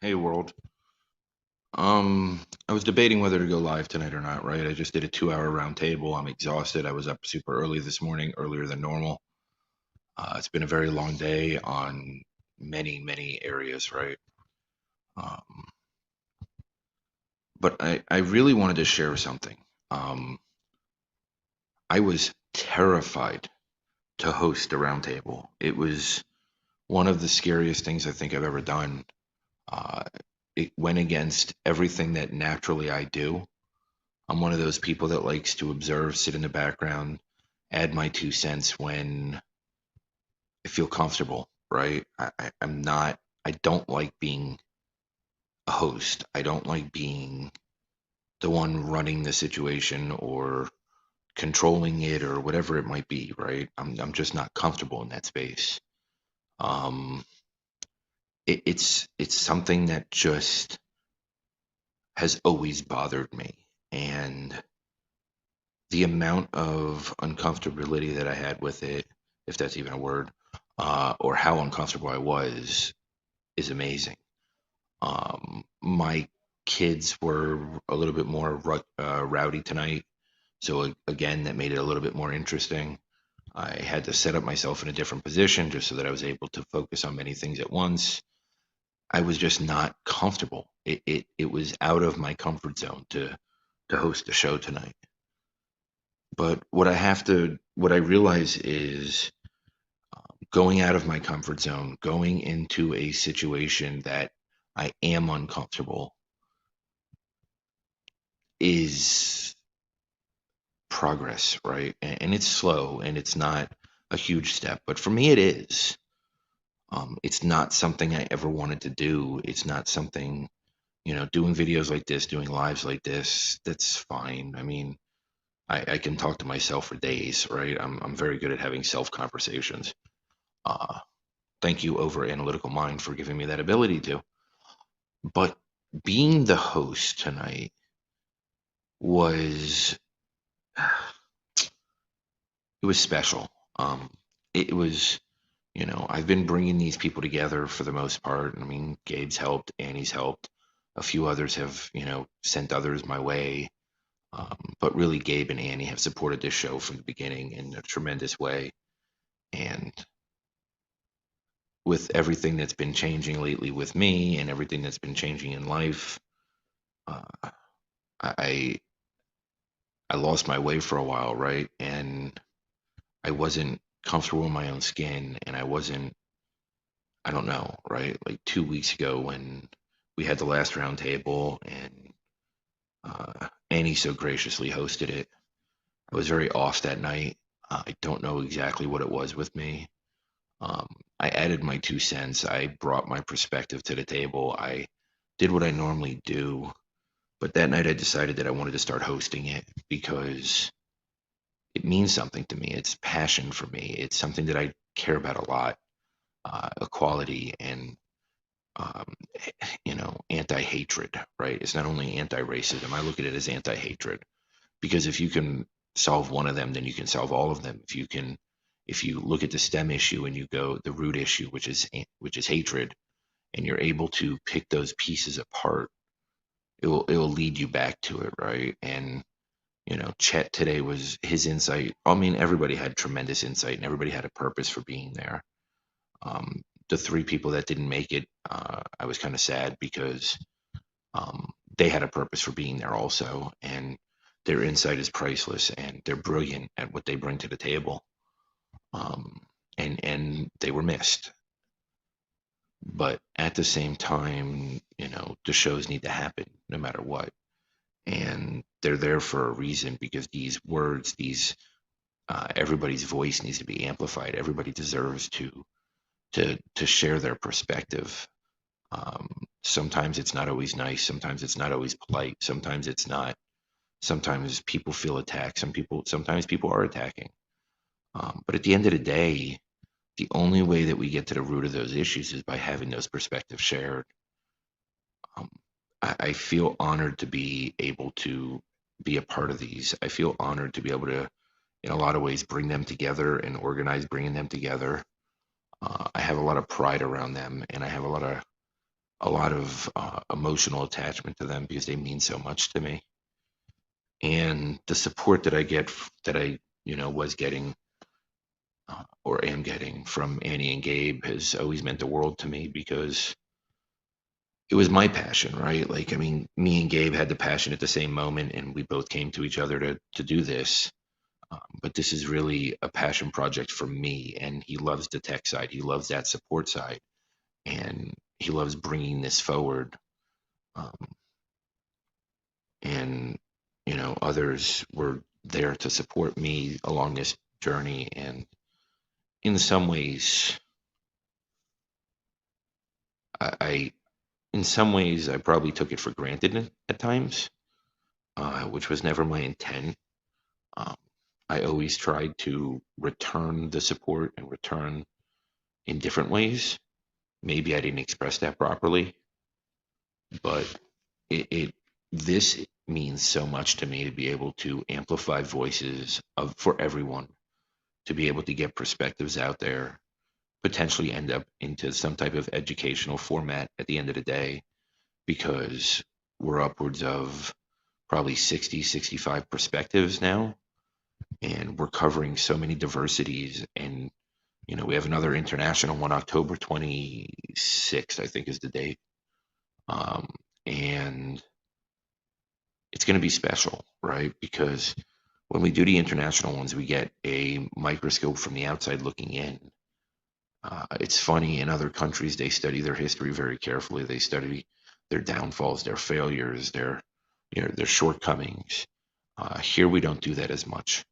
Hey world. I was debating whether to go live tonight or not, right? I just did a 2 hour round table. I'm exhausted. I was up super early this morning, earlier than normal. It's been a very long day on many, many areas, right? Um, but I really wanted to share something. Um, I was terrified to host a round table. It was one of the scariest things I think I've ever done. Uh, it went against everything that naturally I do. I'm one of those people that likes to observe, sit in the background, add my 2 cents when I feel comfortable, right? I'm not, I don't like being a host. I don't like being the one running the situation or controlling it or whatever it might be, right? I'm just not comfortable in that space. Um, it's something that just has always bothered me. And the amount of uncomfortability that I had with it, if that's even a word, or how uncomfortable I was, is amazing. My kids were a little bit more rowdy tonight, so again, that made it a little bit more interesting. I had to set up myself in a different position just so that I was able to focus on many things at once. I was just not comfortable. It was out of my comfort zone to host a show tonight. But what I realize is going out of my comfort zone, going into a situation that I am uncomfortable is progress, right? And it's slow and it's not a huge step, but for me, it is. It's not something I ever wanted to do. It's not something, doing videos like this, doing lives like this, that's fine. I mean, I can talk to myself for days, right? I'm very good at having self conversations. Uh, Thank you, over analytical mind, for giving me that ability to. But being the host tonight was it was special. It was, I've been bringing these people together for the most part. I mean, Gabe's helped, Annie's helped, a few others have, sent others my way. But really, Gabe and Annie have supported this show from the beginning in a tremendous way. And with everything that's been changing lately with me and everything that's been changing in life, uh, I I lost my way for a while, right? And I wasn't comfortable in my own skin, and I don't know, right? Like 2 weeks ago when we had the last round table and Annie so graciously hosted it, I was very off that night. I don't know exactly what it was with me. Um, I added my 2 cents. I brought my perspective to the table. I did what I normally do, but that night I decided that I wanted to start hosting it because it means something to me. It's passion for me. It's something that I care about a lot. Equality and um, anti-hatred. Right? It's not only anti-racism. I look at it as anti-hatred because if you can solve one of them, then you can solve all of them. If you look at the stem issue and you go the root issue, which is hatred, and you're able to pick those pieces apart, it will lead you back to it, right? And Chet today was his insight. I mean, everybody had tremendous insight and everybody had a purpose for being there. The three people that didn't make it, I was kind of sad because they had a purpose for being there also. And their insight is priceless and they're brilliant at what they bring to the table. Um, and they were missed. But at the same time, the shows need to happen no matter what. And they're there for a reason because these words, everybody's voice needs to be amplified. Everybody deserves to share their perspective. Sometimes it's not always nice. Sometimes it's not always polite. Sometimes it's not. Sometimes people feel attacked. Sometimes people are attacking. But at the end of the day, the only way that we get to the root of those issues is by having those perspectives shared. Um, I feel honored to be able to be a part of these. I feel honored to be able to, in a lot of ways, bring them together and organize bringing them together. I have a lot of pride around them, and I have a lot of a lot of emotional attachment to them because they mean so much to me. And the support that I get, that I, was getting or am getting from Annie and Gabe has always meant the world to me because it was my passion, right? Like, I mean, me and Gabe had the passion at the same moment, and we both came to each other to do this. But this is really a passion project for me, and he loves the tech side. He loves that support side, and he loves bringing this forward. Um, and others were there to support me along this journey. And in some ways, I in some ways, I probably took it for granted at times, which was never my intent. Um, I always tried to return the support and return in different ways. Maybe I didn't express that properly, but it this means so much to me to be able to amplify voices of for everyone, to be able to get perspectives out there, potentially end up into some type of educational format at the end of the day, because we're upwards of probably 60, 65 perspectives now, and we're covering so many diversities. And we have another international one, October 26th, I think is the date. um, and it's going to be special, right? Because when we do the international ones, we get a microscope from the outside looking in. It's funny, in other countries, they study their history very carefully. They study their downfalls, their failures, their shortcomings. Here, we don't do that as much.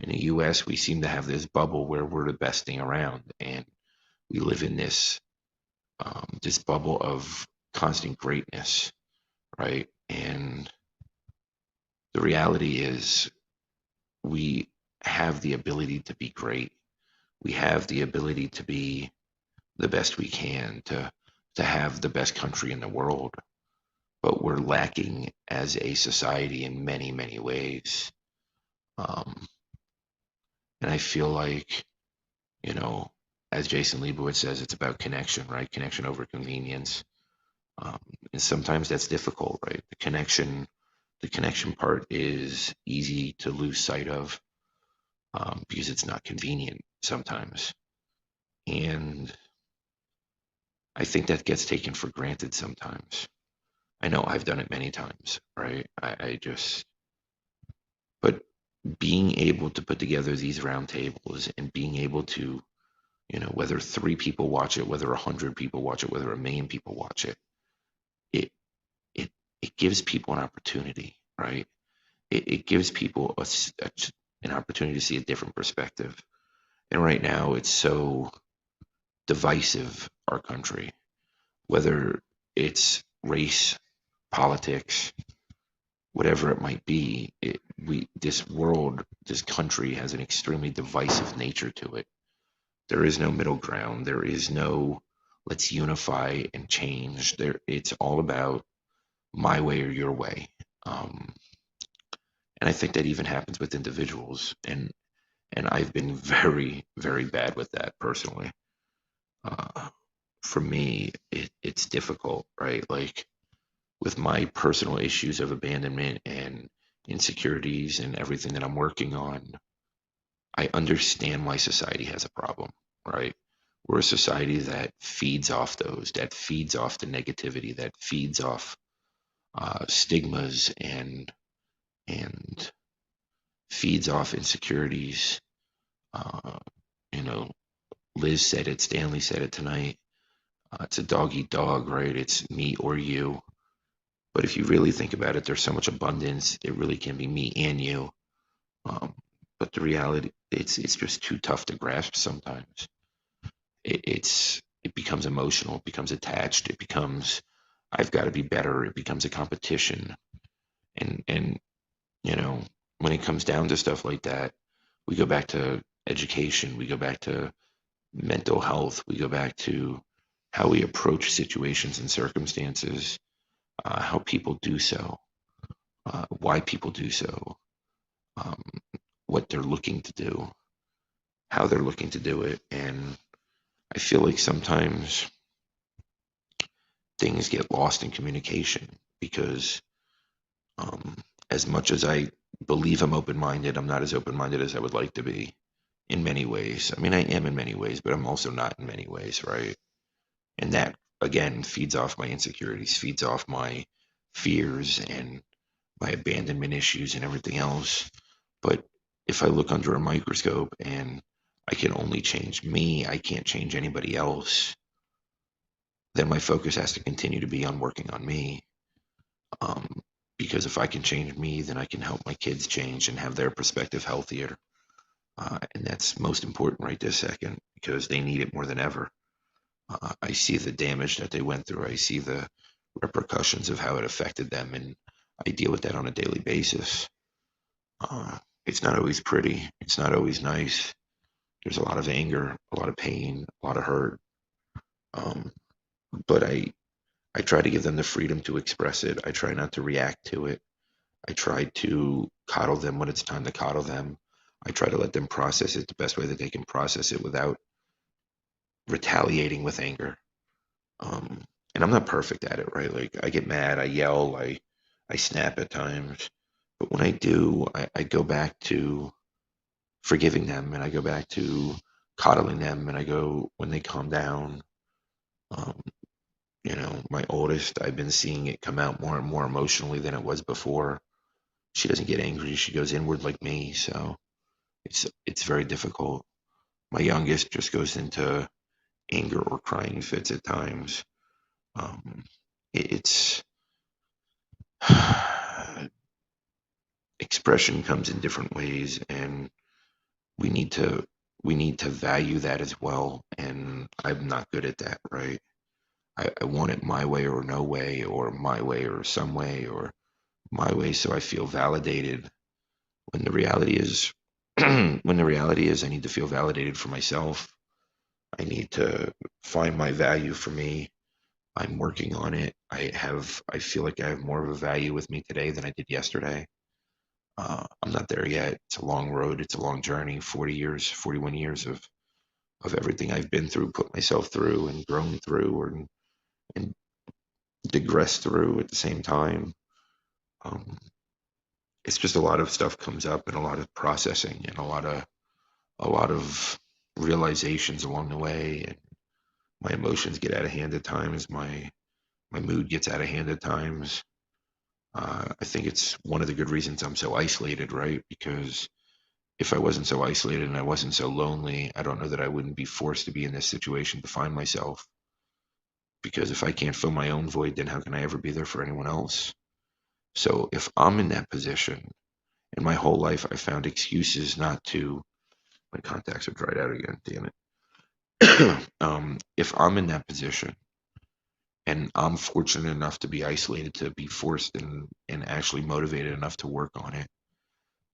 In the U.S., we seem to have this bubble where we're the best thing around, and we live in this bubble of constant greatness, right? And the reality is, we have the ability to be great. We have the ability to be the best we can, to have the best country in the world, but we're lacking as a society in many, many ways. Um, and I feel like, you know, as Jason Leibowitz says, it's about connection, right? Connection over convenience. Um, and sometimes that's difficult, right? The connection part is easy to lose sight of, because it's not convenient sometimes. And I think that gets taken for granted sometimes. I know I've done it many times, right? I just, but being able to put together these roundtables and being able to, whether 3 people watch it, whether 100 people watch it, whether 1 million people watch it, it it it gives people an opportunity, right? It gives people an opportunity to see a different perspective. And right now, it's so divisive, our country, whether it's race, politics, whatever it might be. This world, this country has an extremely divisive nature to it. There is no middle ground. There is no let's unify and change. It's all about my way or your way. Um, and I think that even happens with individuals. And I've been very, very bad with that personally. For me, it's difficult, right? Like, with my personal issues of abandonment and insecurities and everything that I'm working on, I understand why society has a problem, right? We're a society that feeds off that feeds off the negativity, that feeds off stigmas, and feeds off insecurities. Uh, you know, Liz said it, Stanley said it tonight. It's a dog eat dog, right? It's me or you. But if you really think about it, there's so much abundance. It really can be me and you. Um, but the reality, it's just too tough to grasp sometimes. It becomes emotional. It becomes attached. It becomes, I've got to be better. It becomes a competition. And when it comes down to stuff like that, we go back to education. We go back to mental health. We go back to how we approach situations and circumstances, how people do so, why people do so, um, what they're looking to do, how they're looking to do it. And I feel like sometimes things get lost in communication because um, as much as I believe I'm open-minded, I'm not as open-minded as I would like to be in many ways. I mean, I am in many ways, but I'm also not in many ways, right? And that again feeds off my insecurities, feeds off my fears and my abandonment issues and everything else. But if I look under a microscope and I can only change me, I can't change anybody else, then my focus has to continue to be on working on me. Um, because if I can change me, then I can help my kids change and have their perspective healthier. And that's most important right this second because they need it more than ever. I see the damage that they went through. I see the repercussions of how it affected them, and I deal with that on a daily basis. It's not always pretty. It's not always nice. There's a lot of anger, a lot of pain, a lot of hurt. Um, but I try to give them the freedom to express it. I try not to react to it. I try to coddle them when it's time to coddle them. I try to let them process it the best way that they can process it without retaliating with anger. Um, and I'm not perfect at it, right? Like I get mad, I yell, I snap at times. But when I do, I go back to forgiving them and I go back to coddling them and I go when they calm down. Um, my oldest, I've been seeing it come out more and more emotionally than it was before. She doesn't get angry, she goes inward like me, so it's very difficult. My youngest just goes into anger or crying fits at times. Um, it's expression comes in different ways, and we need to we need to value that as well. And I'm not good at that, right? I want it my way or no way, or my way or some way, or my way, so I feel validated. When the reality is, I need to feel validated for myself. I need to find my value for me. I'm working on it. I feel like I have more of a value with me today than I did yesterday. I'm not there yet. It's a long road. It's a long journey. 40 years, 41 years of everything I've been through, put myself through, and grown through, and digressed through at the same time. Um, it's just a lot of stuff comes up, and a lot of processing, and a lot of realizations along the way. And my emotions get out of hand at times. My mood gets out of hand at times. I think it's one of the good reasons I'm so isolated, right? Because if I wasn't so isolated and I wasn't so lonely, I don't know that I wouldn't be forced to be in this situation to find myself. Because if I can't fill my own void, then how can I ever be there for anyone else? So if I'm in that position, and my whole life I found excuses not to, my contacts are dried out again, damn it. If I'm in that position and I'm fortunate enough to be isolated, to be forced and actually motivated enough to work on it,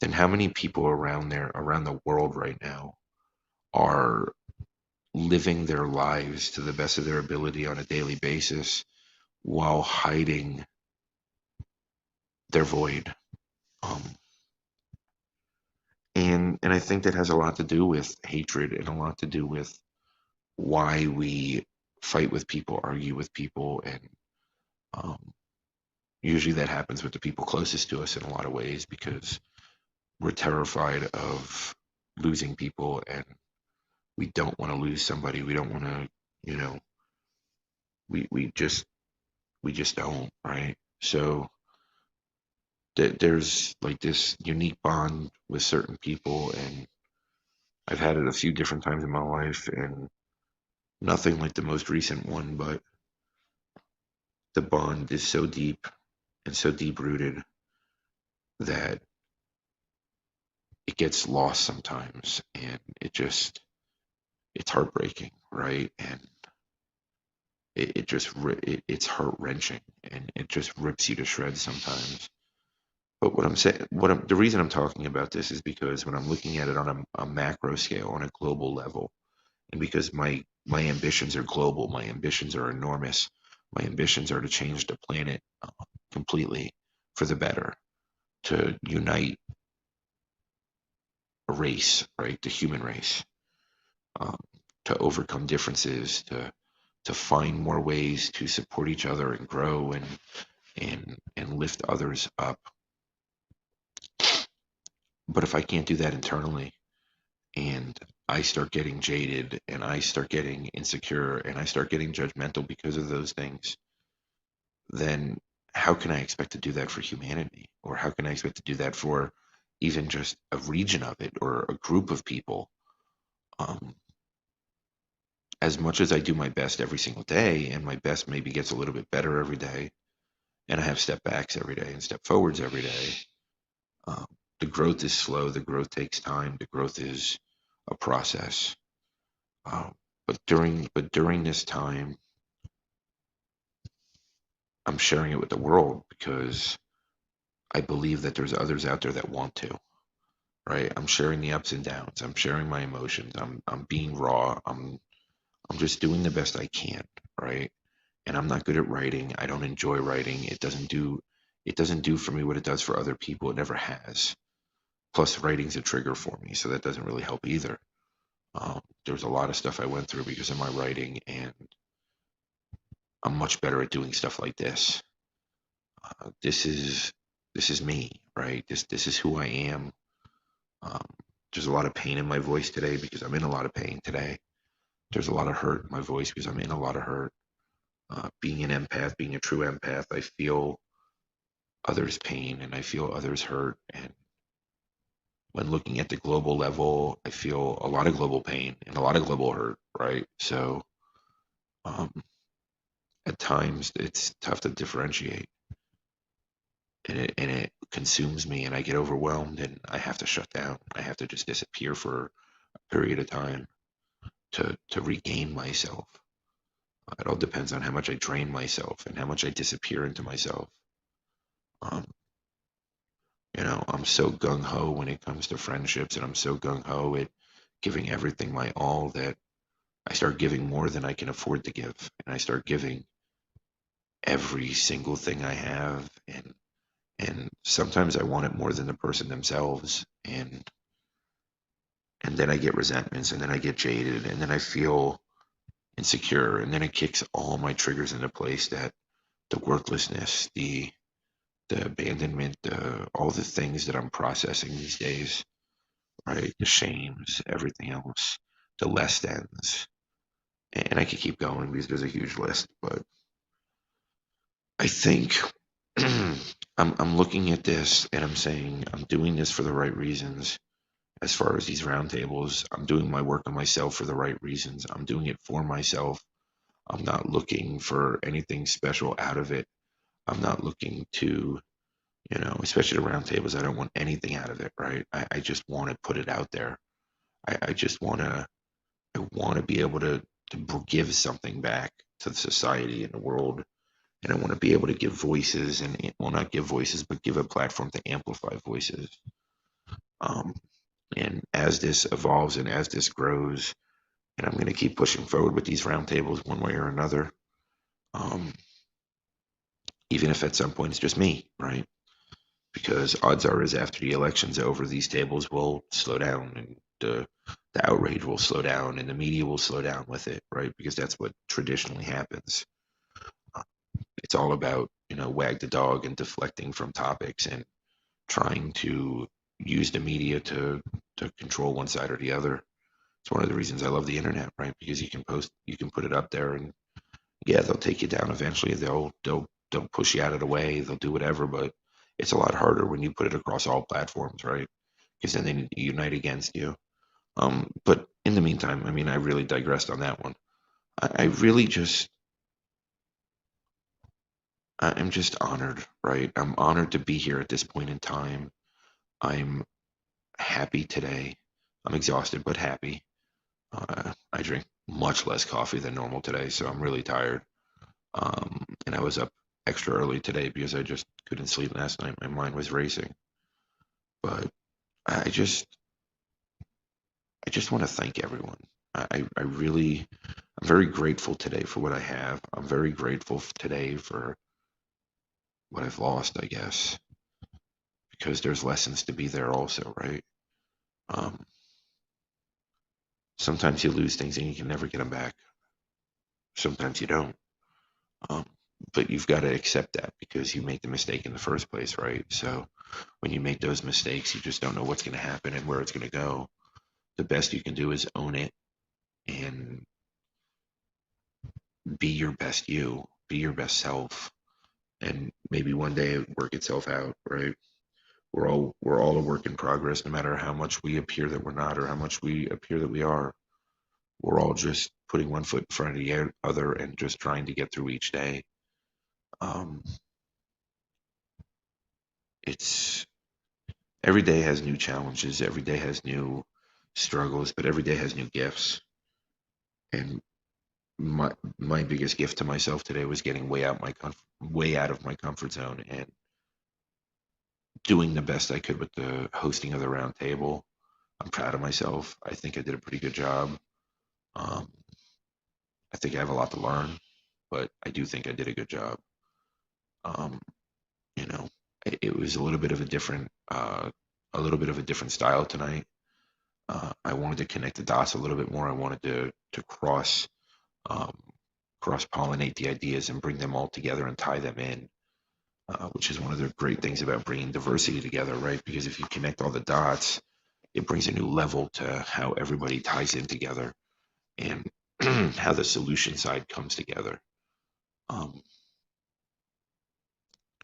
then how many people around the world right now are living their lives to the best of their ability on a daily basis while hiding their void? Um, and I think that has a lot to do with hatred and a lot to do with why we fight with people, argue with people, and um, usually that happens with the people closest to us in a lot of ways because we're terrified of losing people and we don't want to lose somebody. We don't want to, you know, we just don't, right? So there's like this unique bond with certain people, and I've had it a few different times in my life, and nothing like the most recent one, but the bond is so deep and so deep rooted that it gets lost sometimes, and it's heartbreaking, right? And it's heart wrenching, and it just rips you to shreds sometimes. But what I'm saying, the reason I'm talking about this is because when I'm looking at it on a macro scale, on a global level, and because my ambitions are global, my ambitions are enormous. My ambitions are to change the planet completely for the better, to unite a race, right, the human race, um, to overcome differences, to to find more ways to support each other and grow and lift others up. But if I can't do that internally, and I start getting jaded and I start getting insecure and I start getting judgmental because of those things, then how can I expect to do that for humanity? Or how can I expect to do that for even just a region of it or a group of people? Um, as much as I do my best every single day, and my best maybe gets a little bit better every day, and I have step backs every day and step forwards every day, um, the growth is slow. The growth takes time. The growth is a process. Um, but during this time, I'm sharing it with the world because I believe that there's others out there that want to, right? I'm sharing the ups and downs. I'm sharing my emotions. I'm being raw. I'm just doing the best I can, right? And I'm not good at writing. I don't enjoy writing. It doesn't do for me what it does for other people. It never has. Plus, writing's a trigger for me, so that doesn't really help either. There's a lot of stuff I went through because of my writing, and I'm much better at doing stuff like this. This is me, right? This is who I am. Um, there's a lot of pain in my voice today because I'm in a lot of pain today. There's a lot of hurt in my voice because I'm in a lot of hurt. Being an empath, being a true empath, I feel others' pain and I feel others' hurt. And when looking at the global level, I feel a lot of global pain and a lot of global hurt, right? So um, at times it's tough to differentiate, and it consumes me, and I get overwhelmed, and I have to shut down. I have to just disappear for a period of time to regain myself. It all depends on how much I drain myself and how much I disappear into myself. Um, I'm so gung ho when it comes to friendships, and I'm so gung ho at giving everything my all that I start giving more than I can afford to give, and I start giving every single thing I have, and sometimes I want it more than the person themselves, and then I get resentments, and then I get jaded, and then I feel insecure, and then it kicks all my triggers into place, that the worthlessness, the abandonment, all the things that I'm processing these days, right? The shames, everything else, the less thans. And I could keep going because there's a huge list, but I think I'm looking at this and I'm saying I'm doing this for the right reasons. As far as these roundtables, I'm doing my work on myself for the right reasons. I'm doing it for myself. I'm not looking for anything special out of it. I'm not looking to, especially the roundtables, I don't want anything out of it, right? I just want to put it out there. I just I want to be able to give something back to the society and the world. And I want to be able to give voices and, well, not give voices, but give a platform to amplify voices. Um, and as this evolves and as this grows, and I'm going to keep pushing forward with these roundtables one way or another, um, even if at some point it's just me, right? Because odds are is after the election's over, these tables will slow down, and the outrage will slow down, and the media will slow down with it, right? Because that's what traditionally happens. Uh, It's all about, wag the dog and deflecting from topics and trying to use the media to control one side or the other. It's one of the reasons I love the internet, right? Because you can put it up there, and yeah, they'll take you down eventually. They'll push you out of the way. They'll do whatever, but it's a lot harder when you put it across all platforms, right? Because then they unite against you. But in the meantime, I mean, I really digressed on that one. I really just, I'm just honored, right? I'm honored to be here at this point in time. I'm happy today. I'm exhausted, but happy. I drink much less coffee than normal today, so I'm really tired. And I was up extra early today because I just couldn't sleep last night. My mind was racing. But I just, I just want to thank everyone. I really, I'm very grateful today for what I have. I'm very grateful today for what I've lost, I guess, because there's lessons to be there also, right? Um, Sometimes you lose things and you can never get them back. Sometimes you don't. Um, but you've got to accept that because you made the mistake in the first place, right? So when you make those mistakes, you just don't know what's going to happen and where it's going to go. The best you can do is own it and be your best you, be your best self, and maybe one day it work itself out, right? We're all a work in progress, no matter how much we appear that we're not or how much we appear that we are. We're all just putting one foot in front of the other and just trying to get through each day. Um, it's every day has new challenges, every day has new struggles, but every day has new gifts. And my biggest gift to myself today was getting way out of my comfort zone and doing the best I could with the hosting of the round table. I'm proud of myself. I think I did a pretty good job. Um, I think I have a lot to learn, but I do think I did a good job. Um, you know, it was a little bit of a different style tonight. I wanted to connect the dots a little bit more. I wanted to um, cross pollinate the ideas and bring them all together and tie them in, which is one of the great things about bringing diversity together, right? Because if you connect all the dots, it brings a new level to how everybody ties in together and how the solution side comes together. Um,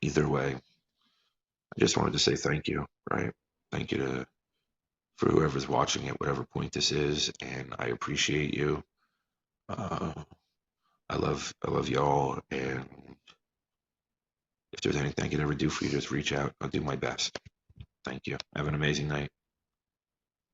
Either way, I just wanted to say thank you, right? Thank you to for whoever's watching at whatever point this is, and I appreciate you. Uh, I love y'all, and if there's anything I can ever do for you, just reach out. I'll do my best. Thank you. Have an amazing night.